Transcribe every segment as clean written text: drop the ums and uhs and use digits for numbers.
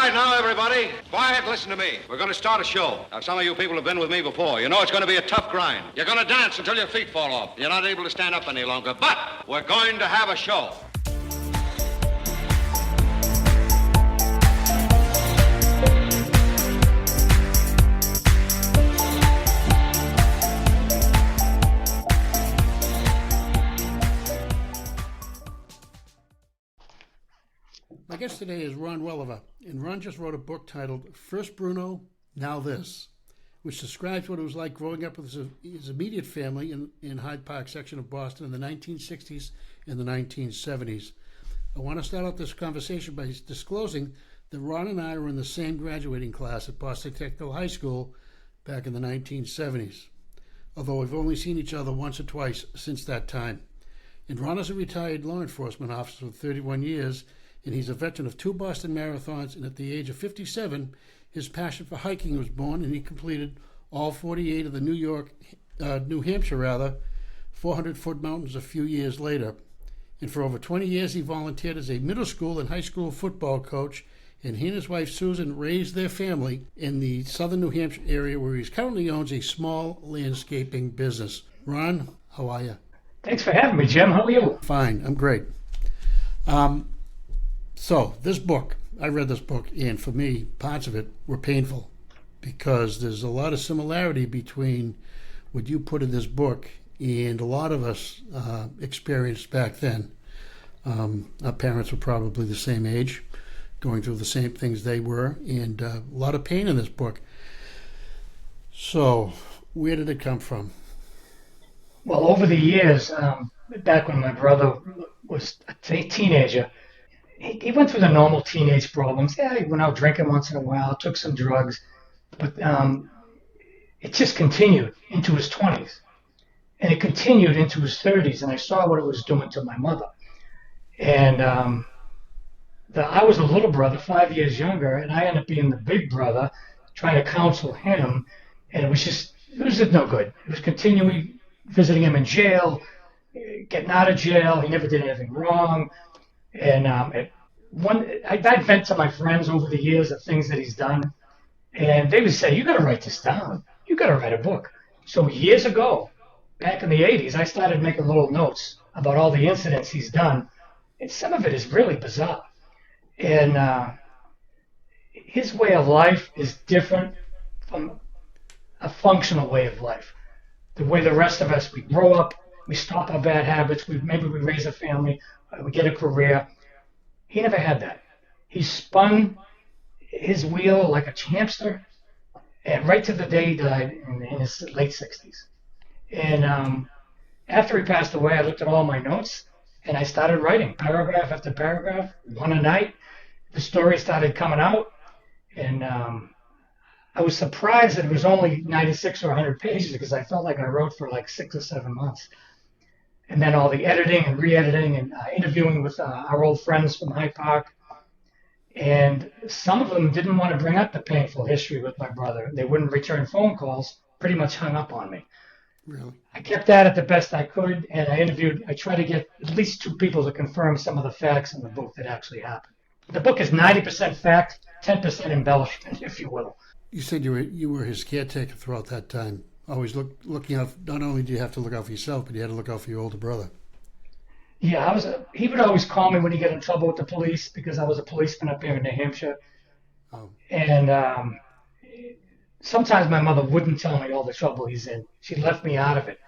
right, now, everybody, quiet, listen to me. We're going to start a show. Now, some of you people have been with me before. You know it's going to be a tough grind. You're going to dance until your feet fall off. You're not able to stand up any longer. But we're going to have a show. My guest today is Ron Welliver, and Ron just wrote a book titled First Bruno, Now This, which describes what it was like growing up with his immediate family in Hyde Park section of Boston in the 1960s and the 1970s. I want to start out this conversation by disclosing that Ron and I were in the same graduating class at Boston Technical High School back in the 1970s, although we've only seen each other once or twice since that time. And Ron is a retired law enforcement officer with 31 years, and he's a veteran of 2 Boston marathons, and at the age of 57, his passion for hiking was born, and he completed all 48 of the New Hampshire 400-foot mountains a few years later. And for over 20 years, he volunteered as a middle school and high school football coach, and he and his wife, Susan, raised their family in the southern New Hampshire area, where he currently owns a small landscaping business. Ron, how are you? Thanks for having me, Jim. How are you? Fine, I'm great. So this book, I read this book, and for me, parts of it were painful because there's a lot of similarity between what you put in this book and a lot of us experienced back then. Our parents were probably the same age, going through the same things they were, and a lot of pain in this book. So where did it come from? Well, over the years, back when my brother was a teenager, he went through the normal teenage problems. Yeah, he went out drinking once in a while, took some drugs, but it just continued into his 20s. And it continued into his 30s, and I saw what it was doing to my mother. And I was a little brother, 5 years younger, and I ended up being the big brother, trying to counsel him, and it was no good. It was continually visiting him in jail, getting out of jail. He never did anything wrong. And I'd vent to my friends over the years of things that he's done, and they would say, "You got to write this down. You got to write a book." So years ago, back in the 80s, I started making little notes about all the incidents he's done, and some of it is really bizarre. And his way of life is different from a functional way of life. The way the rest of us, we grow up, we stop our bad habits, maybe we raise a family, we get a career. He never had that. He spun his wheel like a hamster, and right to the day he died in his late 60s. And after he passed away, I looked at all my notes, and I started writing paragraph after paragraph, one a night. The story started coming out, and I was surprised that it was only 96 or 100 pages because I felt like I wrote for like 6 or 7 months. And then all the editing and re-editing and interviewing with our old friends from Hyde Park. And some of them didn't want to bring up the painful history with my brother. They wouldn't return phone calls, pretty much hung up on me. Really? I kept at it the best I could, and I tried to get at least 2 people to confirm some of the facts in the book that actually happened. The book is 90% fact, 10% embellishment, if you will. You said you were his caretaker throughout that time. Always looking out. Not only do you have to look out for yourself, but you had to look out for your older brother. Yeah, he would always call me when he got in trouble with the police because I was a policeman up here in New Hampshire. Oh. And sometimes my mother wouldn't tell me all the trouble he's in. She left me out of it.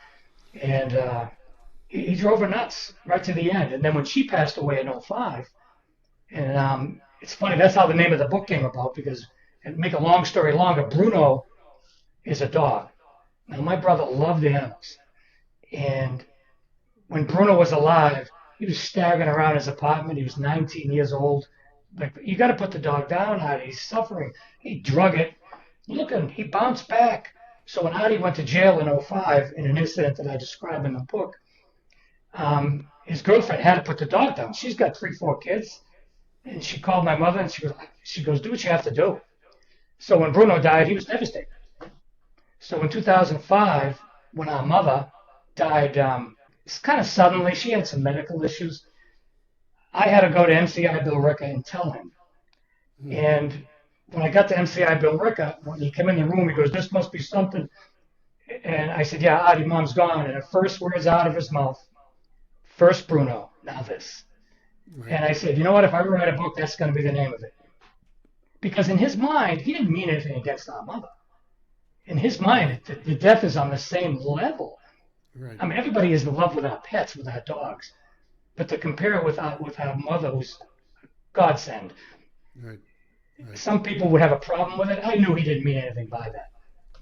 And he drove her nuts right to the end. And then when she passed away in 2005, and it's funny, that's how the name of the book came about, because, and make a long story longer, Bruno is a dog. Now, my brother loved animals. And when Bruno was alive, he was staggering around his apartment. He was 19 years old. Like, you got to put the dog down, Artie. He's suffering. He drug it. Look at him. He bounced back. So when Artie went to jail in 2005 in an incident that I describe in the book, his girlfriend had to put the dog down. She's got 3-4 kids. And she called my mother, and she goes, do what you have to do. So when Bruno died, he was devastated. So in 2005, when our mother died, it's kind of suddenly, she had some medical issues. I had to go to MCI Bill Ricker and tell him And when I got to MCI Bill Ricker, when he came in the room, he goes, "This must be something." And I said, "Yeah, Artie, Mom's gone." And the first words out of his mouth, "First Bruno, now this." Right. And I said, "You know what? If I ever write a book, that's going to be the name of it." Because in his mind, he didn't mean anything against our mother. In his mind, the death is on the same level. Right. I mean, everybody is in love with our pets, with our dogs. But to compare it with our mother, who's godsend, Right. Right. some people would have a problem with it. I knew he didn't mean anything by that.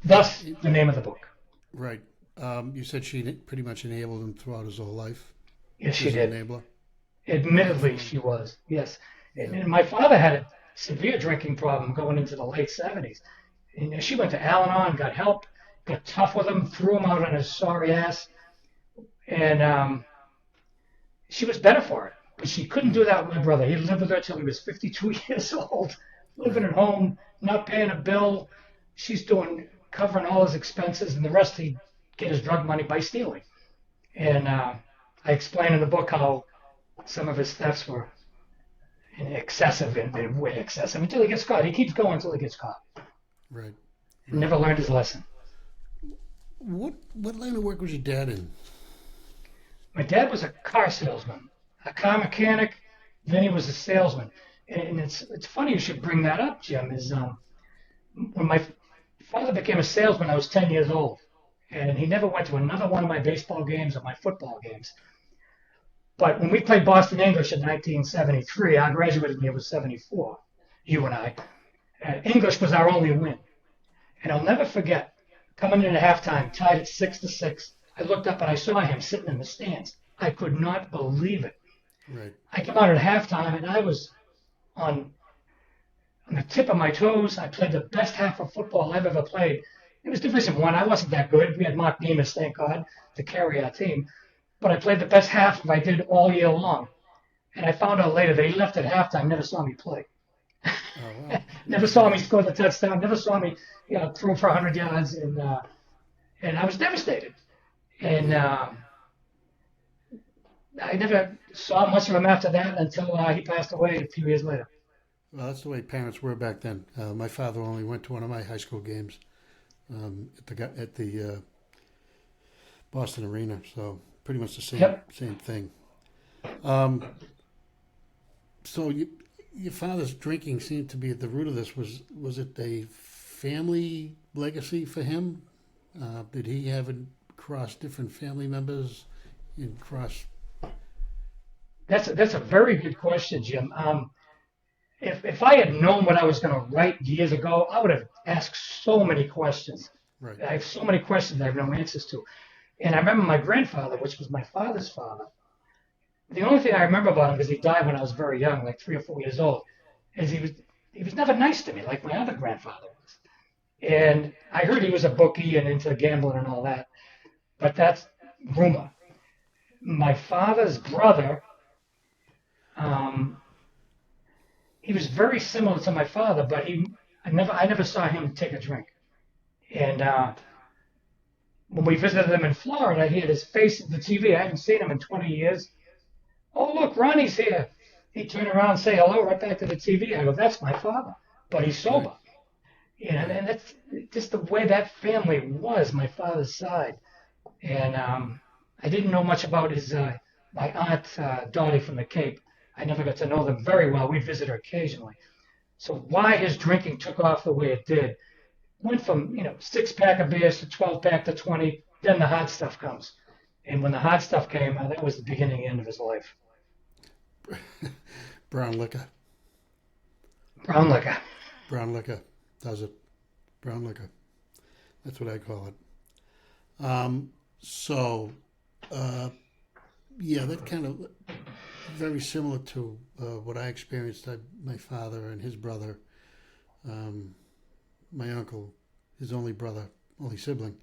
Thus, the name of the book. Right. You said she pretty much enabled him throughout his whole life. Yes, she did. Enabler. Admittedly, she was. Yes. And my father had a severe drinking problem going into the late 70s. And she went to Al-Anon, got help, got tough with him, threw him out on his sorry ass. And she was better for it. But she couldn't do that with my brother. He lived with her till he was 52 years old, living at home, not paying a bill. She's covering all his expenses, and the rest he'd get his drug money by stealing. And I explain in the book how some of his thefts were excessive and way excessive until he gets caught. He keeps going until he gets caught. Right. He never learned his lesson. What line of work was your dad in? My dad was a car salesman, a car mechanic. Then he was a salesman. And it's funny you should bring that up, Jim. Is when my father became a salesman, I was 10 years old, and he never went to another one of my baseball games or my football games. But when we played Boston English in 1973, our graduating year was 74, you and I. English was our only win. And I'll never forget, coming in at halftime, tied at 6-6, I looked up and I saw him sitting in the stands. I could not believe it. Right. I came out at halftime and I was on the tip of my toes. I played the best half of football I've ever played. It was Division I. I wasn't that good. We had Mark Demas, thank God, to carry our team. But I played the best half I did all year long. And I found out later that he left at halftime, never saw me play. Oh, wow. Never saw me score the touchdown, never saw me throw for 100 yards. And I was devastated. And I never saw much of him after that until he passed away a few years later. Well, that's the way parents were back then. My father only went to one of my high school games at the Boston Arena, so pretty much the same thing. So your father's drinking seemed to be at the root of this. Was it a family legacy for him? Did he have it cross different family members and cross? That's a very good question, Jim. If I had known what I was going to write years ago, I would have asked so many questions. Right. I have so many questions I have no answers to. And I remember my grandfather, which was my father's father. The only thing I remember about him, because he died when I was very young, like 3 or 4 years old, is he was never nice to me like my other grandfather was. And I heard he was a bookie and into gambling and all that, but that's rumor. My father's brother, he was very similar to my father, but I never saw him take a drink. And when we visited him in Florida, he had his face at the TV. I hadn't seen him in 20 years. "Oh, look, Ronnie's here." He'd turn around and say hello right back to the TV. I go, "That's my father, but he's sober." Right. And that's just the way that family was, my father's side. And I didn't know much about my aunt, Dottie from the Cape. I never got to know them very well. We'd visit her occasionally. So why his drinking took off the way it did, went from 6-pack of beers to 12-pack to 20, then the hard stuff comes. And when the hard stuff came, that was the beginning and end of his life. Brown liquor. Brown liquor. Brown liquor does it. Brown liquor. That's what I call it. That kind of very similar to what I experienced. My father and his brother, my uncle, his only sibling,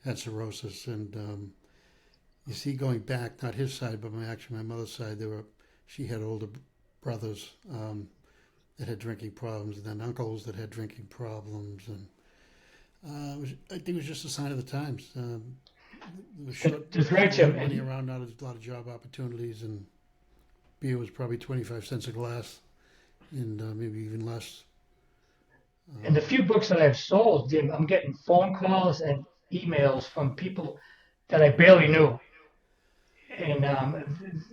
had cirrhosis, and you see, going back, not his side, but my mother's side, she had older brothers that had drinking problems, and then uncles that had drinking problems, and I think it was just a sign of the times. There's right, Jim. Money around, not a lot of job opportunities, and beer was probably 25 cents a glass and maybe even less. And the few books that I've sold, Jim, I'm getting phone calls and emails from people that I barely knew. And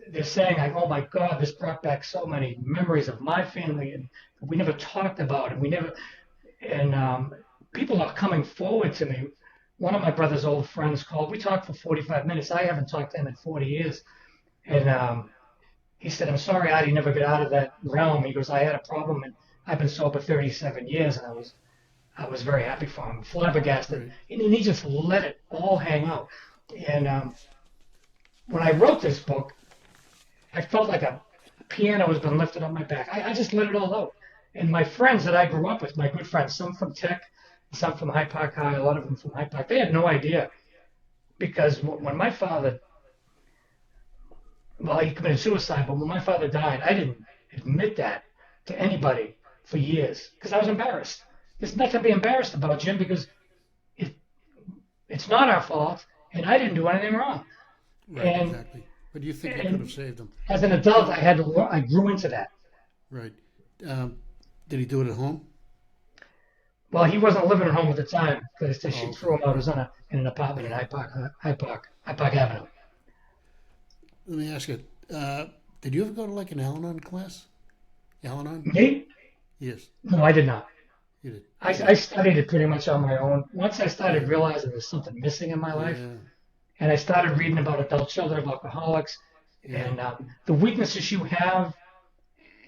they're saying, like, oh my God, this brought back so many memories of my family, and we never talked about it. And people are coming forward to me. One of my brother's old friends called. We talked for 45 minutes. I haven't talked to him in 40 years. And he said, I'm sorry, Adi never got out of that realm. He goes, I had a problem, and I've been sober 37 years, and I was very happy for him, flabbergasted. Right. And he just let it all hang out. And when I wrote this book, I felt like a piano has been lifted on my back. I just let it all out. And my friends that I grew up with, my good friends, some from Tech, some from Hyde Park High, a lot of them from Hyde Park, they had no idea. Because when my father, well, he committed suicide, but when my father died, I didn't admit that to anybody for years because I was embarrassed. There's nothing to be embarrassed about, Jim, because it's not our fault, and I didn't do anything wrong. Right, and, exactly. But you think you could have saved them? As an adult, I grew into that. Right. Did he do it at home? Well, he wasn't living at home at the time because she okay. threw him out. He was in an apartment in Hyde Park Avenue. Let me ask you, did you ever go to like an Al-Anon class? Al-Anon? Me? Yes. No, I did not. You did. I studied it pretty much on my own. Once I started realizing there's something missing in my life, Yeah. and I started reading about adult children of alcoholics, and the weaknesses you have,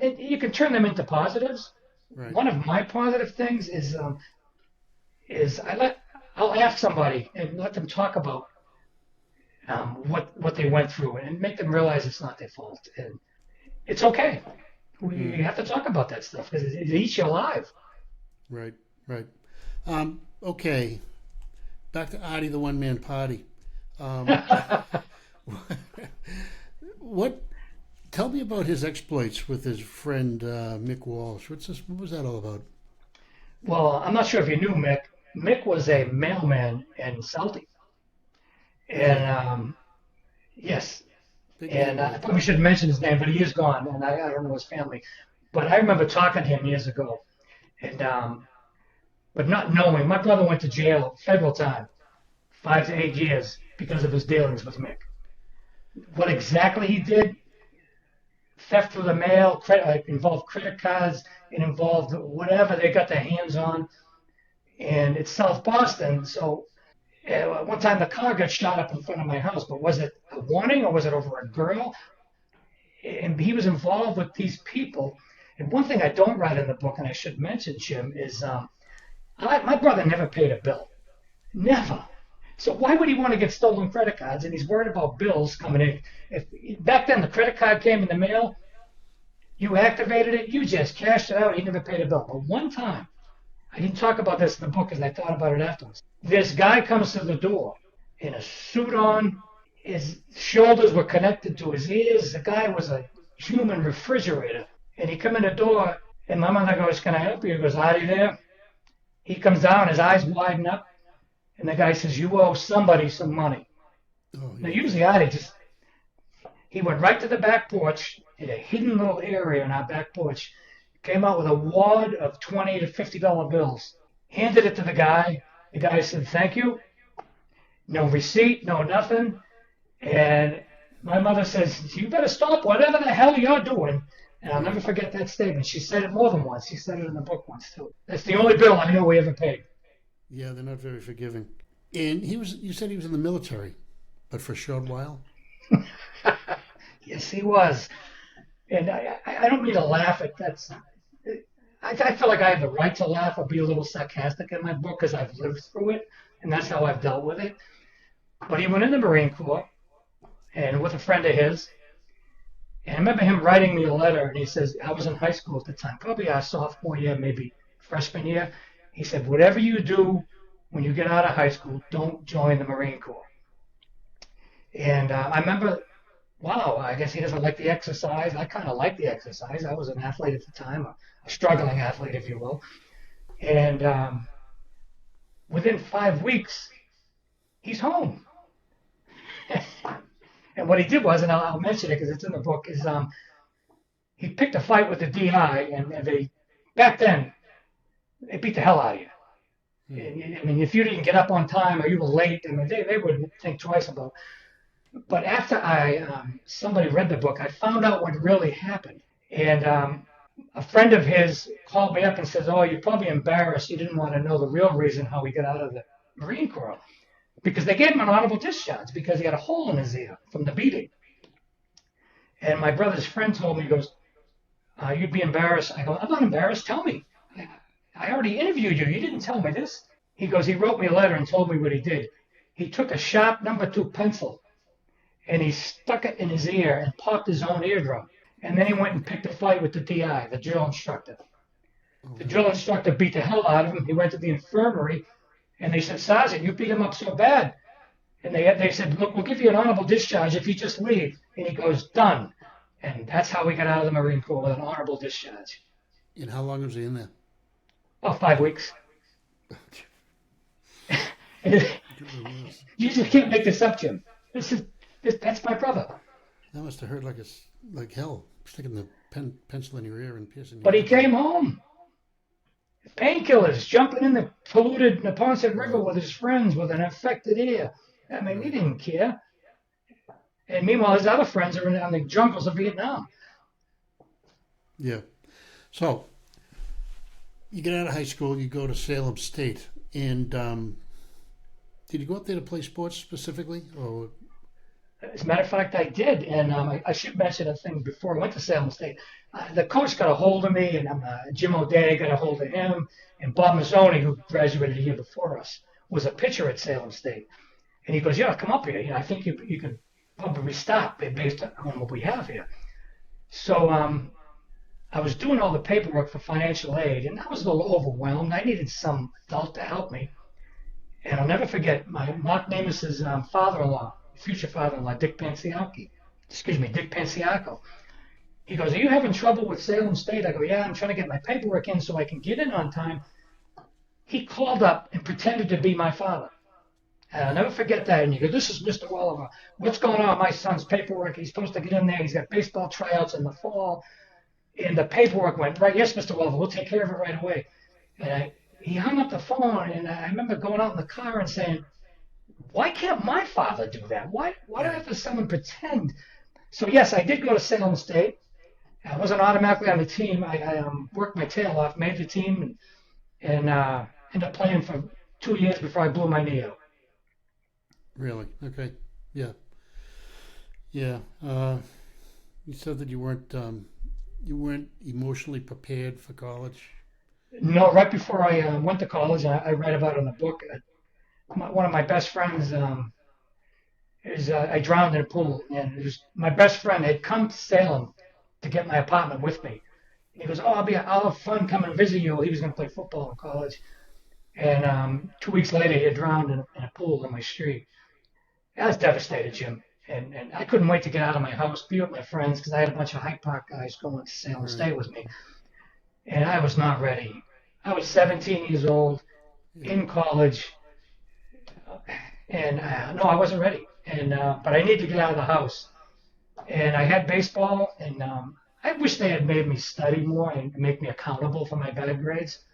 and you can turn them into positives. Right. One of my positive things is I'll ask somebody and let them talk about what they went through and make them realize it's not their fault and it's okay. We have to talk about that stuff because it eats you alive. Right. Right. Okay. Back to Adi, the one-man party. What? Tell me about his exploits with his friend Mick Walsh. What was that all about? Well, I'm not sure if you knew Mick. Mick was a mailman in Salty. And yes, and I probably should mention his name, but he is gone, and I don't know his family. But I remember talking to him years ago, and but not knowing. My brother went to jail, federal time, 5 to 8 years because of his dealings with Mick. What exactly he did? Theft through the mail, involved credit cards, it involved whatever they got their hands on, and it's South Boston, so. One time the car got shot up in front of my house, but was it a warning or was it over a girl? And he was involved with these people. And one thing I don't write in the book, and I should mention, Jim, is my brother never paid a bill. Never. So why would he want to get stolen credit cards? And he's worried about bills coming in. If back then the credit card came in the mail, you activated it, you just cashed it out, he never paid a bill. But one time, I didn't talk about this in the book because I thought about it afterwards. This guy comes to the door in a suit on. His shoulders were connected to his ears. The guy was a human refrigerator. And he come in the door, and my mother goes, can I help you? He goes, are you there? He comes down, his eyes widen up, and the guy says, you owe somebody some money. Oh, yeah. Now, usually he went right to the back porch, in a hidden little area in our back porch, came out with a wad of $20 to $50 bills, handed it to the guy. The guy said, thank you. No receipt, no nothing. And my mother says, you better stop whatever the hell you're doing. And I'll never forget that statement. She said it more than once. She said it in the book once, too. That's the only bill I know we ever paid. Yeah, they're not very forgiving. And you said he was in the military, but for a short while? Yes, he was. And I don't mean to laugh at that. I feel like I have the right to laugh or be a little sarcastic in my book because I've lived through it, and that's how I've dealt with it. But he went in the Marine Corps, and with a friend of his, and I remember him writing me a letter, and he says, I was in high school at the time, probably our sophomore year, maybe freshman year. He said, whatever you do when you get out of high school, don't join the Marine Corps. And I remember, wow, I guess he doesn't like the exercise. I kind of like the exercise. I was an athlete at the time, a struggling athlete, if you will. And within 5 weeks, he's home. And what he did was, and I'll mention it because it's in the book, is he picked a fight with the DI, and they, back then, they beat the hell out of you. I mean, if you didn't get up on time or you were late, I mean, they wouldn't think twice about it. But after somebody read the book, I found out what really happened. And a friend of his called me up and says, "Oh, you're probably embarrassed. You didn't want to know the real reason how he got out of the Marine Corps." Because they gave him an honorable discharge because he had a hole in his ear from the beating. And my brother's friend told me, he goes, "You'd be embarrassed." I go, "I'm not embarrassed. Tell me. I already interviewed you. You didn't tell me this." He goes, he wrote me a letter and told me what he did. He took a sharp number 2 pencil and he stuck it in his ear and popped his own eardrum. And then he went and picked a fight with the DI, the drill instructor. The drill instructor beat the hell out of him. He went to the infirmary and they said, "Sergeant, you beat him up so bad." And they said, "Look, we'll give you an honorable discharge if you just leave." And he goes, "Done." And that's how we got out of the Marine Corps, with an honorable discharge. And how long was he in there? Oh, 5 weeks. You just can't make this up, Jim. That's my brother. That must have hurt like hell, sticking the pencil in your ear and piercing your But he ear. came home. Painkillers, jumping in the polluted Neponset River with his friends with an infected ear. I mean, he didn't care. And meanwhile, his other friends are in the jungles of Vietnam. Yeah. So, you get out of high school, you go to Salem State, and did you go up there to play sports specifically? Or As a matter of fact, I did. And I should mention a thing before I went to Salem State. The coach got a hold of me, and Jim O'Day got a hold of him. And Bob Mazzoni, who graduated a year before us, was a pitcher at Salem State. And he goes, "Yeah, come up here. You know, I think you could probably stop based on what we have here." So I was doing all the paperwork for financial aid, and I was a little overwhelmed. I needed some adult to help me. And I'll never forget Mark Namos's father-in-law, future father-in-law, Dick Panciaco. He goes, "Are you having trouble with Salem State?" I go, "Yeah, I'm trying to get my paperwork in so I can get in on time." He called up and pretended to be my father. And I'll never forget that. And he goes, "This is Mr. Welliver. What's going on with my son's paperwork? He's supposed to get in there. He's got baseball tryouts in the fall." And the paperwork went, "Right, yes, Mr. Welliver, we'll take care of it right away." And he hung up the phone, and I remember going out in the car and saying, "Why can't my father do that? Why do I have to someone pretend?" So, yes, I did go to Salem State. I wasn't automatically on the team. I worked my tail off, made the team, and ended up playing for 2 years before I blew my knee out. really? Okay. Yeah. Yeah. You said that you weren't emotionally prepared for college. No, right before I went to college, I read about it in a book. One of my best friends I drowned in a pool, and my best friend had come to Salem to get my apartment with me. He goes, "Oh, I'll have fun coming and visit you." He was going to play football in college, and 2 weeks later, he had drowned in a pool on my street. I was devastated, Jim, and I couldn't wait to get out of my house, be with my friends, because I had a bunch of Hyde Park guys going to Salem State with me, and I was not ready. I was 17 years old, in college, and no, I wasn't ready. And but I needed to get out of the house, and I had baseball, and I wish they had made me study more and make me accountable for my bad grades.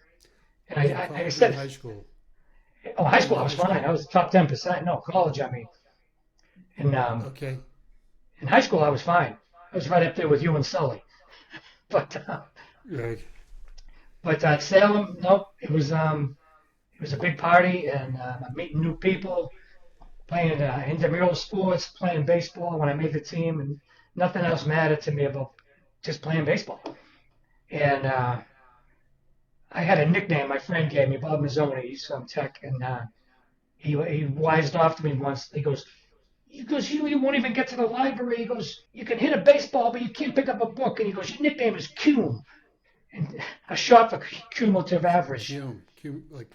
And I said, high school. "Oh, high school I was fine. I was top 10%. No, college, I mean." And Okay. in high school I was fine. I was right up there with you and Sully. But Right. But Salem, nope. It was a big party, and I'm meeting new people, playing intramural sports, playing baseball when I made the team, and nothing else mattered to me about just playing baseball. And I had a nickname my friend gave me, Bob Mazzoni. He's from Tech, and he wised off to me once. He goes, "You won't even get to the library." He goes, "You can hit a baseball, but you can't pick up a book." And he goes, "Your nickname is Cume," and a short for cumulative average. Like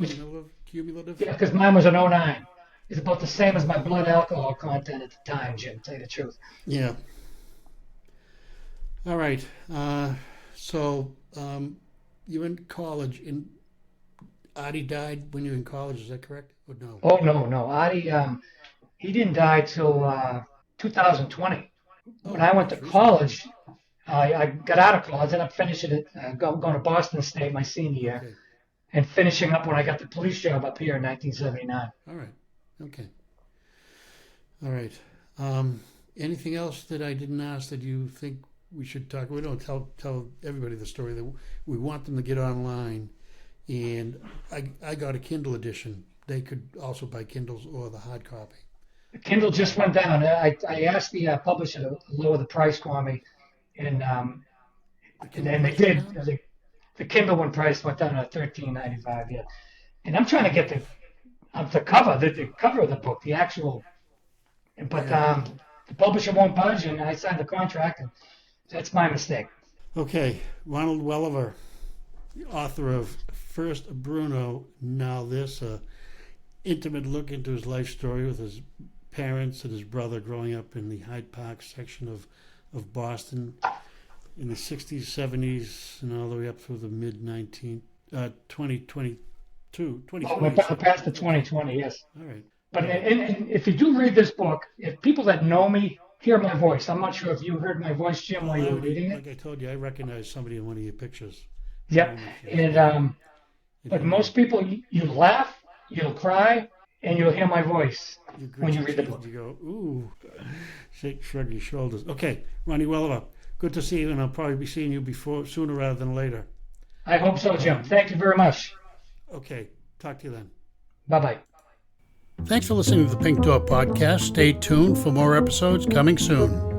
cumulative? Yeah, because mine was an '09. It's about the same as my blood alcohol content at the time, Jim, to tell you the truth. Yeah. All right. So you were in college, and Artie died when you were in college. Is that correct? Or no? Oh, no. Artie, he didn't die till 2020. When I went to college, I got out of college, ended up finishing it, going to Boston State my senior year, Okay. and finishing up when I got the police job up here in 1979. All right. Okay. All right. Anything else that I didn't ask that you think we should talk? We don't tell everybody the story. That we want them to get online, and I got a Kindle edition. They could also buy Kindles or the hard copy. The Kindle just went down. I asked the publisher to lower the price for me, and they did. The Kindle one price went down to $13.95. Yeah, and I'm trying to get the cover, the cover of the book, the actual. But the publisher won't budge, and I signed the contract, and that's my mistake. Okay, Ronald Welliver, the author of First Bruno Now This, a intimate look into his life story with his parents and his brother growing up in the Hyde Park section of Boston in the 60s, 70s, and all the way up through the mid-2022. We're past the 2020, yes. All right. But and if you do read this book, if people that know me hear my voice, I'm not sure if you heard my voice, Jim, while you were reading it. Like I told you, I recognize somebody in one of your pictures. Yep. And but most people, you laugh, you'll cry, and you'll hear my voice when you read the book. You go, ooh, shrug your shoulders. Okay, Ronnie Welliver, good to see you, and I'll probably be seeing you sooner rather than later. I hope so, Jim. Thank you very much. Okay, talk to you then. Bye-bye. Thanks for listening to the Pink Door Podcast. Stay tuned for more episodes coming soon.